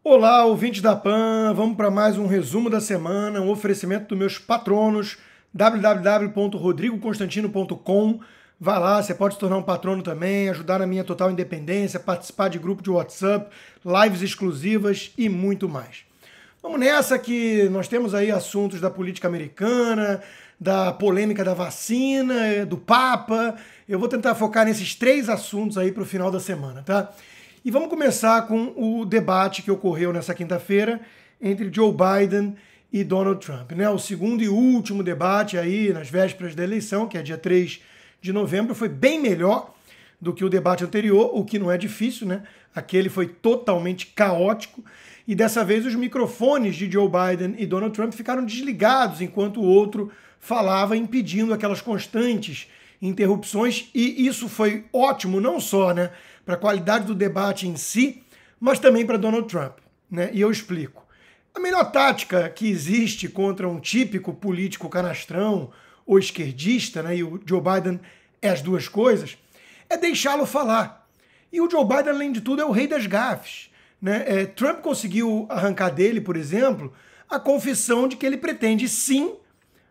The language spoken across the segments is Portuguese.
Olá, ouvintes da PAN, vamos para mais um resumo da semana, um oferecimento dos meus patronos, www.rodrigoconstantino.com. Vá lá, você pode se tornar um patrono também, ajudar na minha total independência, participar de grupo de WhatsApp, lives exclusivas e muito mais. Vamos nessa que nós temos aí assuntos da política americana, da polêmica da vacina, do Papa. Eu vou tentar focar nesses três assuntos aí para o final da semana, tá? E vamos começar com o debate que ocorreu nessa quinta-feira entre Joe Biden e Donald Trump, né? O segundo e último debate aí nas vésperas da eleição, que é dia 3 de novembro, foi bem melhor do que o debate anterior, o que não é difícil, né? Aquele foi totalmente caótico e dessa vez os microfones de Joe Biden e Donald Trump ficaram desligados enquanto o outro falava, impedindo aquelas constantes interrupções, e isso foi ótimo não só, né, para a qualidade do debate em si, mas também para Donald Trump, né? E eu explico. A melhor tática que existe contra um típico político canastrão ou esquerdista, né, e o Joe Biden é as duas coisas, é deixá-lo falar. E o Joe Biden, além de tudo, é o rei das gafes, né? Trump conseguiu arrancar dele, por exemplo, a confissão de que ele pretende sim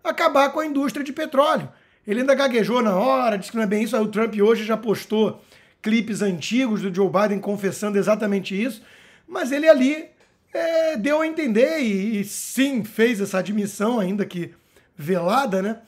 acabar com a indústria de petróleo. Ele ainda gaguejou na hora, disse que não é bem isso. Aí o Trump hoje já postou clipes antigos do Joe Biden confessando exatamente isso, mas ele ali deu a entender e sim fez essa admissão, ainda que velada, né,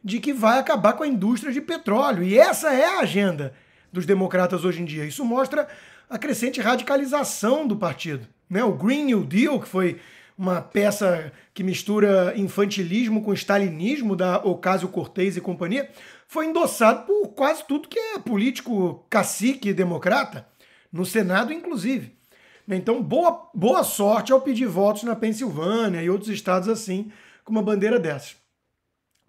de que vai acabar com a indústria de petróleo. E essa é a agenda dos democratas hoje em dia. Isso mostra a crescente radicalização do partido, né? O Green New Deal, que foi uma peça que mistura infantilismo com stalinismo da Ocasio-Cortez e companhia, foi endossado por quase tudo que é político cacique democrata, no Senado inclusive. Então, boa sorte ao pedir votos na Pensilvânia e outros estados assim, com uma bandeira dessas.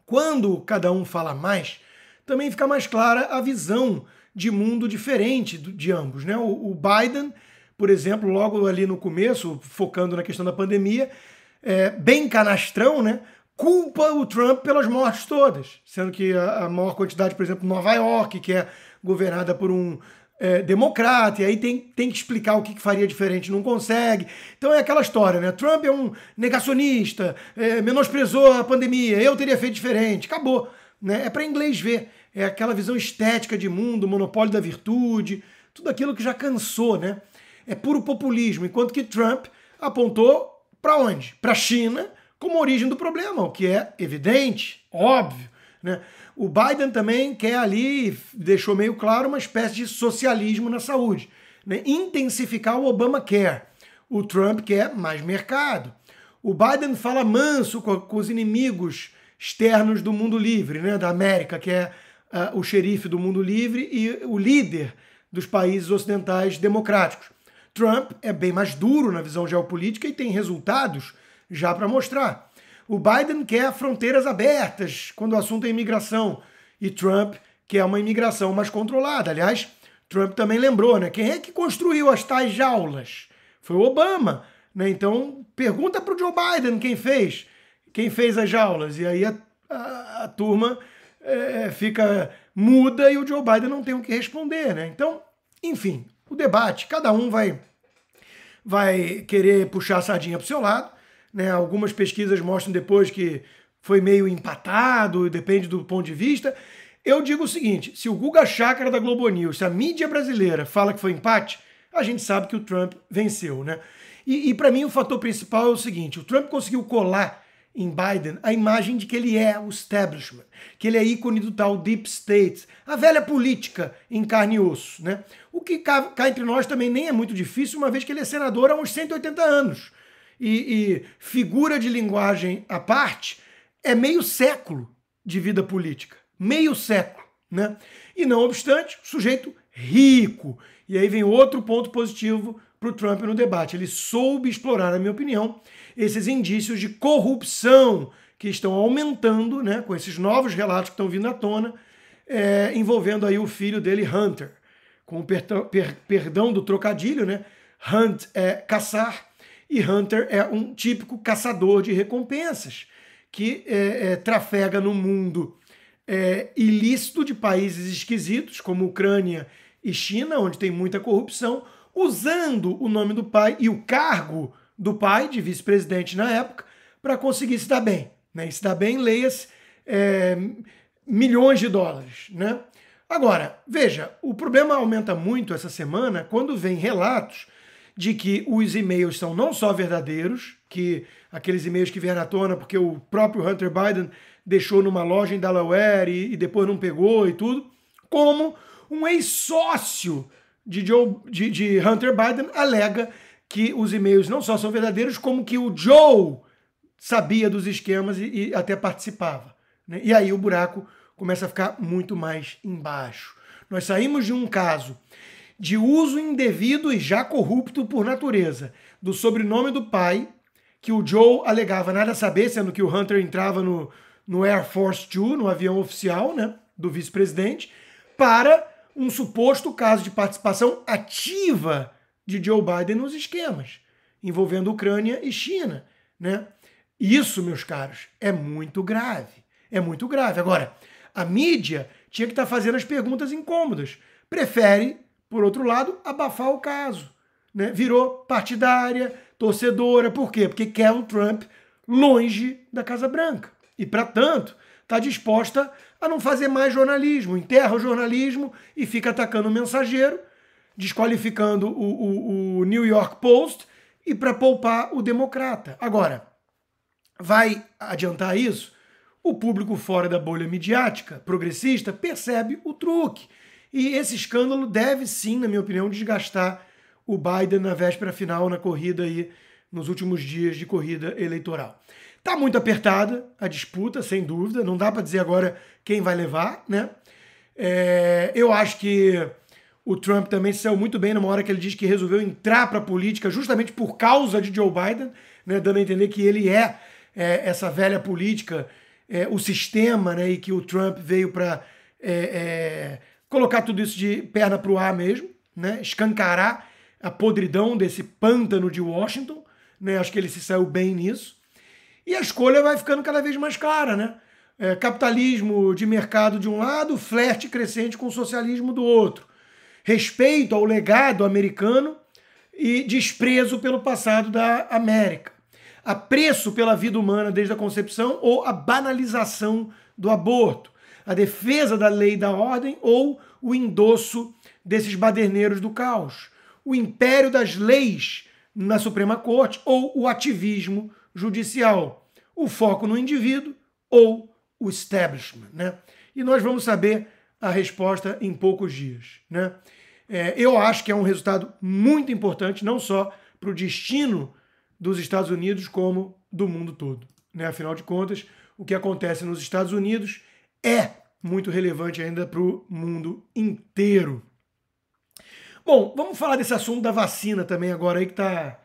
Quando cada um fala mais, também fica mais clara a visão de mundo diferente de ambos, né? O Biden, por exemplo, logo ali no começo, focando na questão da pandemia, bem canastrão, né? Culpa o Trump pelas mortes todas, sendo que a maior quantidade, por exemplo, Nova York, que é governada por um democrata, e aí tem que explicar o que faria diferente, não consegue. Então é aquela história, né? Trump é um negacionista, menosprezou a pandemia, eu teria feito diferente, acabou. Né? É para inglês ver, é aquela visão estética de mundo, monopólio da virtude, tudo aquilo que já cansou, né? É puro populismo, enquanto que Trump apontou para onde? Para a China como origem do problema, o que é evidente, óbvio, né? O Biden também quer ali, deixou meio claro, uma espécie de socialismo na saúde, né? Intensificar o Obamacare. O Trump quer mais mercado. O Biden fala manso com os inimigos externos do mundo livre, né? Da América, que é o xerife do mundo livre e o líder dos países ocidentais democráticos. Trump é bem mais duro na visão geopolítica e tem resultados já para mostrar. O Biden quer fronteiras abertas quando o assunto é imigração e Trump quer uma imigração mais controlada. Aliás, Trump também lembrou, né? Quem é que construiu as tais jaulas? Foi o Obama, né? Então, pergunta para o Joe Biden quem fez as jaulas. E aí a turma fica muda e o Joe Biden não tem o que responder, né? Então, enfim, o debate, cada um vai querer puxar a sardinha para o seu lado, né? Algumas pesquisas mostram depois que foi meio empatado, depende do ponto de vista. Eu digo o seguinte, se o Guga Chakra da Globo News, se a mídia brasileira fala que foi empate, a gente sabe que o Trump venceu, né? E para mim o fator principal é o seguinte, o Trump conseguiu colar em Biden a imagem de que ele é o establishment, que ele é ícone do tal deep state, a velha política em carne e osso, né? O que cá entre nós também nem é muito difícil, uma vez que ele é senador há uns 180 anos. E figura de linguagem à parte, é meio século de vida política. Meio século, né? E não obstante, sujeito rico. E aí vem outro ponto positivo para o Trump no debate. Ele soube explorar, na minha opinião, esses indícios de corrupção que estão aumentando, né, com esses novos relatos que estão vindo à tona, envolvendo aí o filho dele, Hunter. Com o perdão do trocadilho, né? Hunt é caçar e Hunter é um típico caçador de recompensas que trafega no mundo ilícito de países esquisitos, como Ucrânia e China, onde tem muita corrupção, usando o nome do pai e o cargo do pai, de vice-presidente na época, para conseguir se dar bem. Né? E se dar bem, leia-se, milhões de dólares. Né? Agora, veja, o problema aumenta muito essa semana quando vem relatos de que os e-mails são não só verdadeiros, que aqueles e-mails que vieram à tona porque o próprio Hunter Biden deixou numa loja em Delaware e depois não pegou e tudo, como um ex-sócio de Hunter Biden alega que os e-mails não só são verdadeiros, como que o Joe sabia dos esquemas e até participava. Né? E aí o buraco começa a ficar muito mais embaixo. Nós saímos de um caso de uso indevido e já corrupto por natureza do sobrenome do pai, que o Joe alegava nada a saber, sendo que o Hunter entrava no Air Force Two, no avião oficial, né, do vice-presidente, para um suposto caso de participação ativa de Joe Biden nos esquemas, envolvendo Ucrânia e China. Né? Isso, meus caros, é muito grave. É muito grave. Agora, a mídia tinha que estar fazendo as perguntas incômodas. Prefere, por outro lado, abafar o caso. Né? Virou partidária, torcedora. Por quê? Porque quer o Trump longe da Casa Branca. E, para tanto, está disposta a não fazer mais jornalismo. Enterra o jornalismo e fica atacando o Mensageiro, desqualificando o New York Post e para poupar o Democrata. Agora, vai adiantar isso? O público fora da bolha midiática, progressista, percebe o truque. E esse escândalo deve sim, na minha opinião, desgastar o Biden na véspera final, na corrida aí, nos últimos dias de corrida eleitoral. Tá muito apertada a disputa, sem dúvida, não dá para dizer agora quem vai levar, né? Eu acho que o Trump também se saiu muito bem numa hora que ele diz que resolveu entrar para a política justamente por causa de Joe Biden, né, dando a entender que ele essa velha política, o sistema, né, e que o Trump veio para colocar tudo isso de perna para o ar mesmo, né, escancarar a podridão desse pântano de Washington. Né, acho que ele se saiu bem nisso. E a escolha vai ficando cada vez mais clara, né? Capitalismo de mercado de um lado, flerte crescente com o socialismo do outro. Respeito ao legado americano e desprezo pelo passado da América. Apreço pela vida humana desde a concepção ou a banalização do aborto. A defesa da lei e da ordem ou o endosso desses baderneiros do caos. O império das leis na Suprema Corte ou o ativismo judicial. O foco no indivíduo ou o establishment. Né? E nós vamos saber a resposta em poucos dias. Né? Eu acho que é um resultado muito importante, não só para o destino dos Estados Unidos, como do mundo todo. Né? Afinal de contas, o que acontece nos Estados Unidos é muito relevante ainda para o mundo inteiro. Bom, vamos falar desse assunto da vacina também agora aí que tá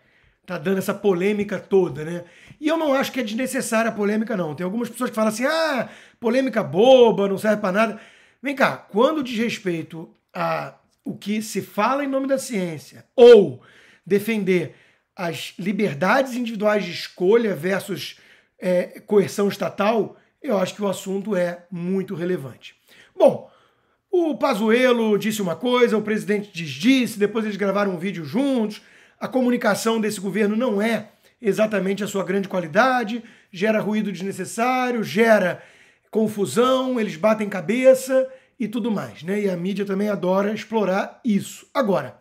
dando essa polêmica toda, né? E eu não acho que é desnecessária a polêmica, não. Tem algumas pessoas que falam assim, polêmica boba, não serve para nada. Vem cá, quando diz respeito a o que se fala em nome da ciência ou defender as liberdades individuais de escolha versus coerção estatal, eu acho que o assunto é muito relevante. Bom, o Pazuello disse uma coisa, o presidente disse, depois eles gravaram um vídeo juntos. A comunicação desse governo não é exatamente a sua grande qualidade, gera ruído desnecessário, gera confusão, eles batem cabeça e tudo mais, né? E a mídia também adora explorar isso. Agora,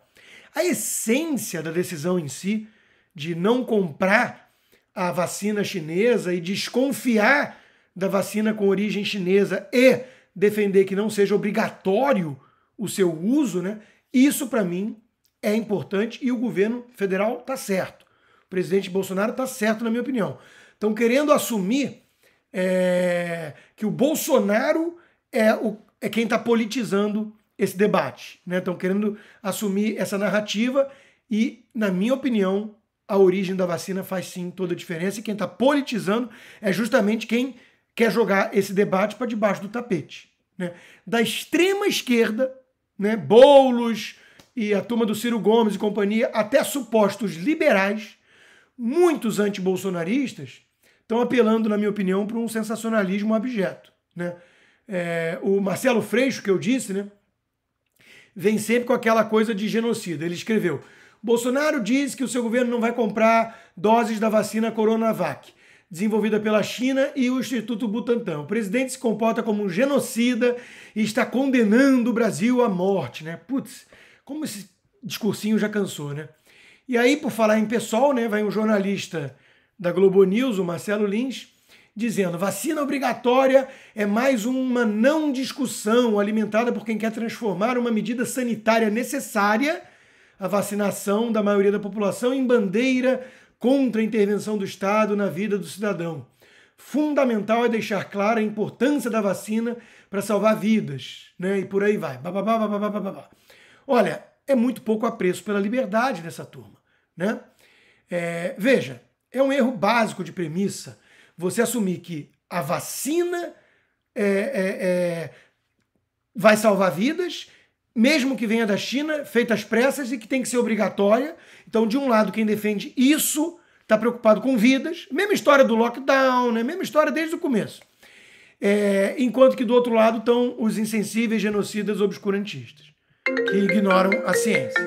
a essência da decisão em si, de não comprar a vacina chinesa e desconfiar da vacina com origem chinesa e defender que não seja obrigatório o seu uso, né? Isso, para mim, é importante e o governo federal está certo. O presidente Bolsonaro está certo, na minha opinião. Estão querendo assumir que o Bolsonaro é quem está politizando esse debate. Estão querendo assumir essa narrativa e, na minha opinião, a origem da vacina faz sim toda a diferença e quem está politizando é justamente quem quer jogar esse debate para debaixo do tapete. Né? Da extrema esquerda, né, Boulos e a turma do Ciro Gomes e companhia, até supostos liberais, muitos antibolsonaristas, estão apelando, na minha opinião, para um sensacionalismo abjeto. Né? O Marcelo Freixo, que eu disse, né, vem sempre com aquela coisa de genocida. Ele escreveu, Bolsonaro diz que o seu governo não vai comprar doses da vacina Coronavac, desenvolvida pela China e o Instituto Butantan. O presidente se comporta como um genocida e está condenando o Brasil à morte, né? Putz, como esse discursinho já cansou, né? E aí, por falar em PSOL, né, vai um jornalista da Globo News, o Marcelo Lins, dizendo: vacina obrigatória é mais uma não discussão alimentada por quem quer transformar uma medida sanitária necessária, a vacinação da maioria da população, em bandeira contra a intervenção do Estado na vida do cidadão. Fundamental é deixar clara a importância da vacina para salvar vidas, né? E por aí vai. Olha, é muito pouco apreço pela liberdade dessa turma, né? Veja, é um erro básico de premissa você assumir que a vacina vai salvar vidas, mesmo que venha da China, feita às pressas e que tem que ser obrigatória. Então, de um lado, quem defende isso está preocupado com vidas, mesma história do lockdown, né? Mesma história desde o começo. Enquanto que do outro lado estão os insensíveis genocidas obscurantistas, que ignoram a ciência.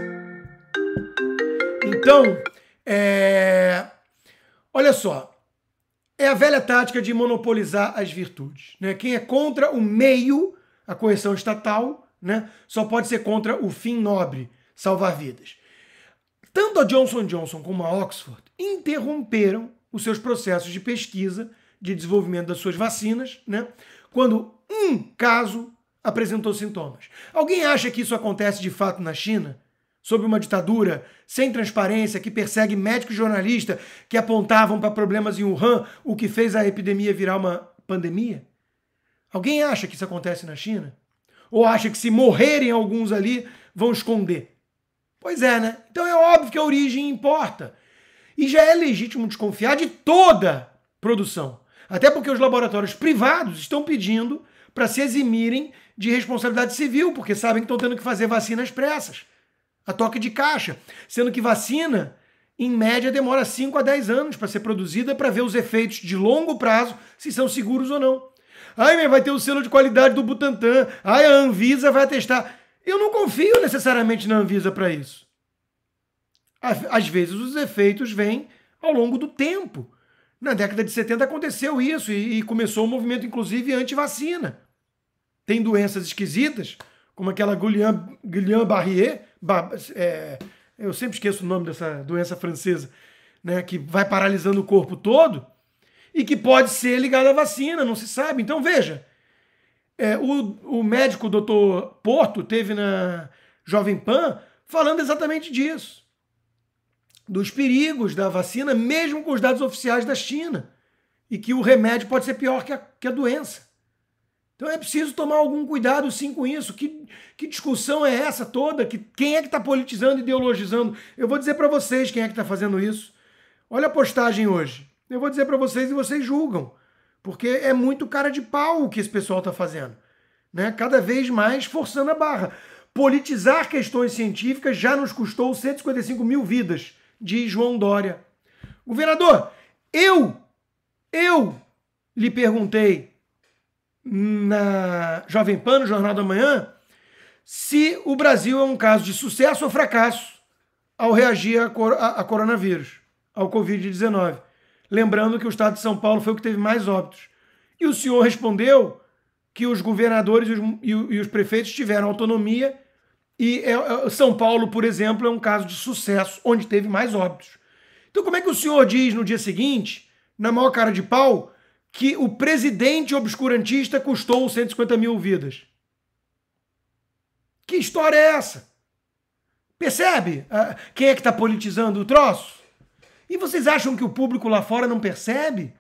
Então, olha só, é a velha tática de monopolizar as virtudes, né? Quem é contra o meio, a coerção estatal, né, só pode ser contra o fim nobre, salvar vidas. Tanto a Johnson & Johnson como a Oxford interromperam os seus processos de pesquisa, de desenvolvimento das suas vacinas, né, quando um caso apresentou sintomas. Alguém acha que isso acontece de fato na China? Sob uma ditadura sem transparência, que persegue médicos e jornalistas que apontavam para problemas em Wuhan, o que fez a epidemia virar uma pandemia? Alguém acha que isso acontece na China? Ou acha que se morrerem alguns ali, vão esconder? Pois é, né? Então é óbvio que a origem importa. E já é legítimo desconfiar de toda produção. Até porque os laboratórios privados estão pedindo para se eximirem de responsabilidade civil, porque sabem que estão tendo que fazer vacinas pressas, a toque de caixa. Sendo que vacina, em média, demora 5 a 10 anos para ser produzida, para ver os efeitos de longo prazo, se são seguros ou não. Ai, mas vai ter o selo de qualidade do Butantan. Ai, a Anvisa vai testar. Eu não confio necessariamente na Anvisa para isso. Às vezes os efeitos vêm ao longo do tempo. Na década de 70 aconteceu isso e começou um movimento, inclusive, anti-vacina. Tem doenças esquisitas, como aquela Guillain-Barré, eu sempre esqueço o nome dessa doença francesa, né, que vai paralisando o corpo todo e que pode ser ligada à vacina, não se sabe. Então, veja, o médico Dr. Porto teve na Jovem Pan falando exatamente disso, dos perigos da vacina, mesmo com os dados oficiais da China, e que o remédio pode ser pior que a doença. Então é preciso tomar algum cuidado, sim, com isso. Que discussão é essa toda? Quem é que está politizando, ideologizando? Eu vou dizer para vocês quem é que está fazendo isso. Olha a postagem hoje. Eu vou dizer para vocês e vocês julgam. Porque é muito cara de pau o que esse pessoal está fazendo, né? Cada vez mais forçando a barra. Politizar questões científicas já nos custou 155 mil vidas, diz João Dória. Governador, eu lhe perguntei na Jovem Pan, no Jornal da Manhã, se o Brasil é um caso de sucesso ou fracasso ao reagir a coronavírus, ao Covid-19. Lembrando que o estado de São Paulo foi o que teve mais óbitos. E o senhor respondeu que os governadores e os prefeitos tiveram autonomia e São Paulo, por exemplo, é um caso de sucesso, onde teve mais óbitos. Então como é que o senhor diz no dia seguinte, na maior cara de pau, que o presidente obscurantista custou 150 mil vidas? Que história é essa? Percebe quem é que está politizando o troço? E vocês acham que o público lá fora não percebe?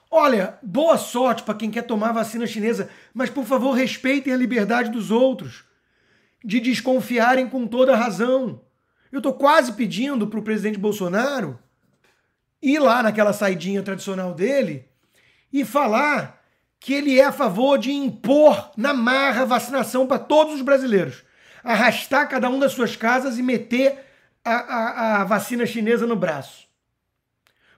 Olha, boa sorte para quem quer tomar a vacina chinesa, mas por favor respeitem a liberdade dos outros de desconfiarem com toda a razão. Eu estou quase pedindo para o presidente Bolsonaro ir lá naquela saidinha tradicional dele e falar que ele é a favor de impor na marra vacinação para todos os brasileiros. Arrastar cada um das suas casas e meter a vacina chinesa no braço.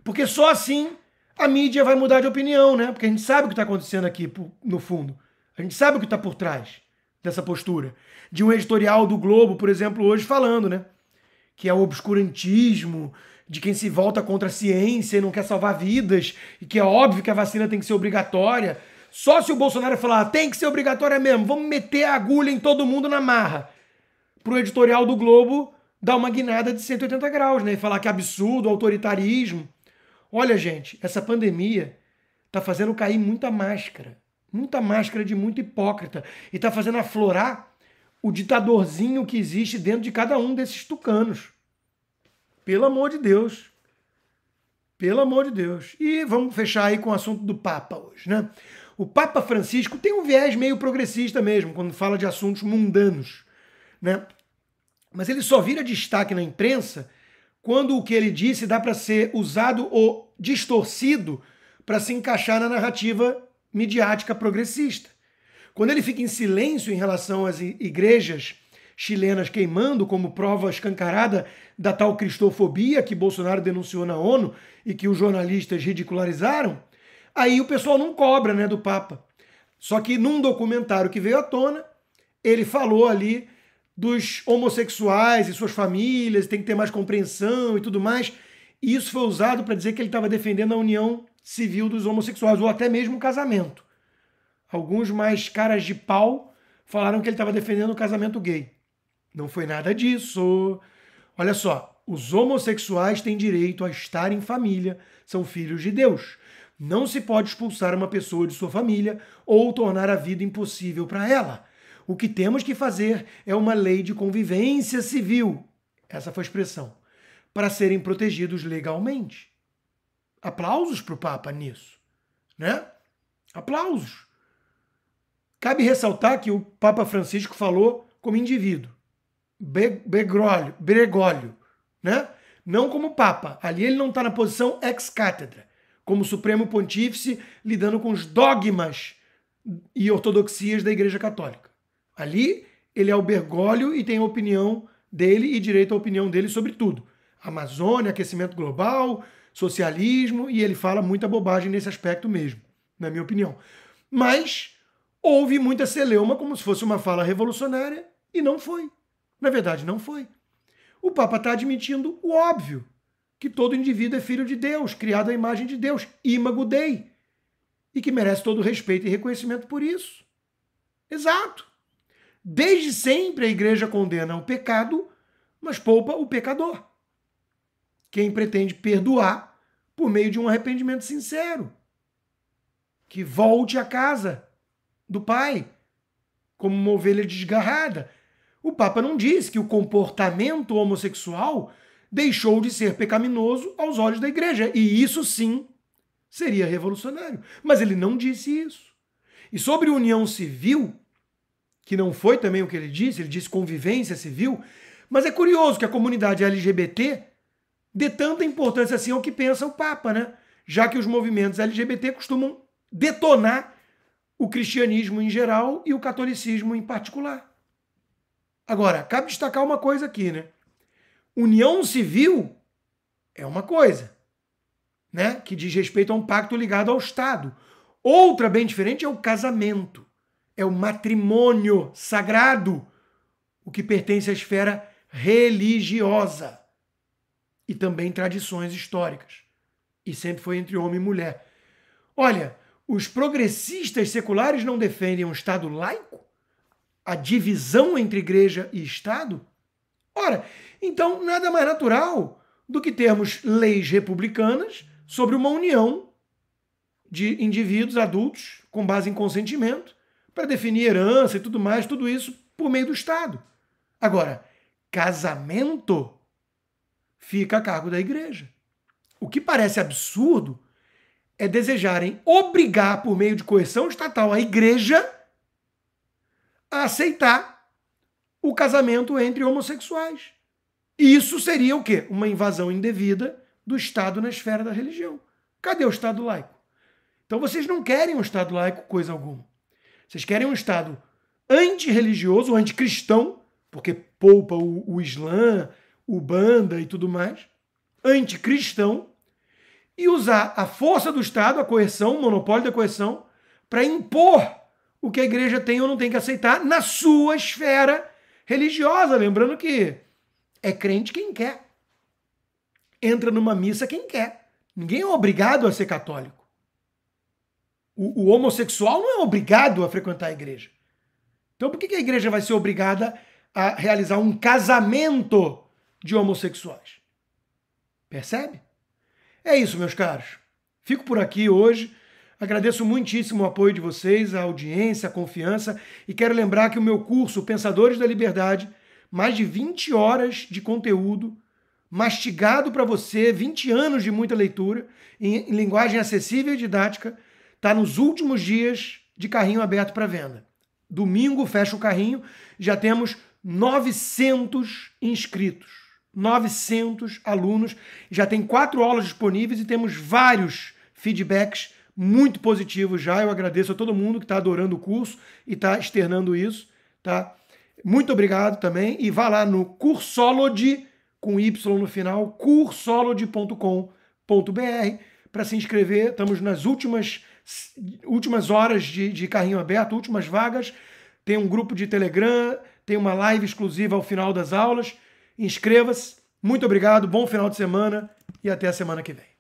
Porque só assim a mídia vai mudar de opinião, né? Porque a gente sabe o que está acontecendo aqui no fundo. A gente sabe o que está por trás, dessa postura. De um editorial do Globo, por exemplo, hoje falando, né? Que é o obscurantismo, de quem se volta contra a ciência e não quer salvar vidas, e que é óbvio que a vacina tem que ser obrigatória. Só se o Bolsonaro falar, tem que ser obrigatória mesmo, vamos meter a agulha em todo mundo na marra. Pro editorial do Globo dar uma guinada de 180 graus, né? E falar que é absurdo, autoritarismo. Olha, gente, essa pandemia tá fazendo cair muita máscara de muito hipócrita, e tá fazendo aflorar o ditadorzinho que existe dentro de cada um desses tucanos. Pelo amor de Deus. Pelo amor de Deus. E vamos fechar aí com o assunto do Papa hoje, né? O Papa Francisco tem um viés meio progressista mesmo, quando fala de assuntos mundanos, né? Mas ele só vira destaque na imprensa quando o que ele disse dá para ser usado ou distorcido para se encaixar na narrativa midiática progressista. Quando ele fica em silêncio em relação às igrejas chilenas queimando como prova escancarada da tal cristofobia que Bolsonaro denunciou na ONU e que os jornalistas ridicularizaram, aí o pessoal não cobra, né, do Papa. Só que num documentário que veio à tona, ele falou ali dos homossexuais e suas famílias, tem que ter mais compreensão e tudo mais. E isso foi usado para dizer que ele estava defendendo a união civil dos homossexuais, ou até mesmo o casamento. Alguns mais caras de pau falaram que ele estava defendendo o casamento gay. Não foi nada disso. Olha só, os homossexuais têm direito a estar em família, são filhos de Deus. Não se pode expulsar uma pessoa de sua família ou tornar a vida impossível para ela. O que temos que fazer é uma lei de convivência civil, essa foi a expressão, para serem protegidos legalmente. Aplausos para o Papa nisso, né? Aplausos. Cabe ressaltar que o Papa Francisco falou como indivíduo, Bergoglio, né? Não como Papa. Ali ele não está na posição ex-cátedra, como Supremo Pontífice, lidando com os dogmas e ortodoxias da Igreja Católica. Ali ele é o Bergoglio e tem a opinião dele e direito à opinião dele sobre tudo. Amazônia, aquecimento global, socialismo, e ele fala muita bobagem nesse aspecto mesmo, na minha opinião. Mas houve muita celeuma como se fosse uma fala revolucionária e não foi. Na verdade, não foi. O Papa está admitindo o óbvio, que todo indivíduo é filho de Deus, criado à imagem de Deus, imago Dei, e que merece todo respeito e reconhecimento por isso. Exato. Desde sempre a Igreja condena o pecado, mas poupa o pecador. Quem pretende perdoar por meio de um arrependimento sincero, que volte à casa do Pai, como uma ovelha desgarrada. O Papa não disse que o comportamento homossexual deixou de ser pecaminoso aos olhos da Igreja, e isso sim seria revolucionário. Mas ele não disse isso. E sobre união civil, que não foi também o que ele disse convivência civil, mas é curioso que a comunidade LGBT dê tanta importância assim ao que pensa o Papa, né? Já que os movimentos LGBT costumam detonar o cristianismo em geral e o catolicismo em particular. Agora, cabe destacar uma coisa aqui, né? União civil é uma coisa, né? Que diz respeito a um pacto ligado ao Estado. Outra bem diferente é o casamento. É o matrimônio sagrado, o que pertence à esfera religiosa e também tradições históricas. E sempre foi entre homem e mulher. Olha, os progressistas seculares não defendem um Estado laico? A divisão entre igreja e Estado? Ora, então nada mais natural do que termos leis republicanas sobre uma união de indivíduos adultos com base em consentimento para definir herança e tudo mais, tudo isso por meio do Estado. Agora, casamento fica a cargo da igreja. O que parece absurdo é desejarem obrigar, por meio de coerção estatal, a igreja a aceitar o casamento entre homossexuais. E isso seria o quê? Uma invasão indevida do Estado na esfera da religião. Cadê o Estado laico? Então vocês não querem um Estado laico coisa alguma. Vocês querem um Estado antirreligioso, anticristão, porque poupa o Islã, o Banda e tudo mais, anticristão, e usar a força do Estado, a coerção, o monopólio da coerção, para impor o que a igreja tem ou não tem que aceitar na sua esfera religiosa. Lembrando que é crente quem quer. Entra numa missa quem quer. Ninguém é obrigado a ser católico. O homossexual não é obrigado a frequentar a igreja. Então por que a igreja vai ser obrigada a realizar um casamento de homossexuais? Percebe? É isso, meus caros. Fico por aqui hoje. Agradeço muitíssimo o apoio de vocês, a audiência, a confiança. E quero lembrar que o meu curso Pensadores da Liberdade, mais de 20 horas de conteúdo, mastigado para você, 20 anos de muita leitura, em linguagem acessível e didática, está nos últimos dias de carrinho aberto para venda. Domingo fecha o carrinho, já temos 900 inscritos, 900 alunos, já tem 4 aulas disponíveis e temos vários feedbacks muito positivos já. Eu agradeço a todo mundo que está adorando o curso e está externando isso, tá? Muito obrigado também e vá lá no Cursolode, com Y no final, cursolode.com.br para se inscrever. Estamos nas últimas horas de carrinho aberto, últimas vagas. Tem um grupo de Telegram, tem uma live exclusiva ao final das aulas. Inscreva-se. Muito obrigado, bom final de semana e até a semana que vem.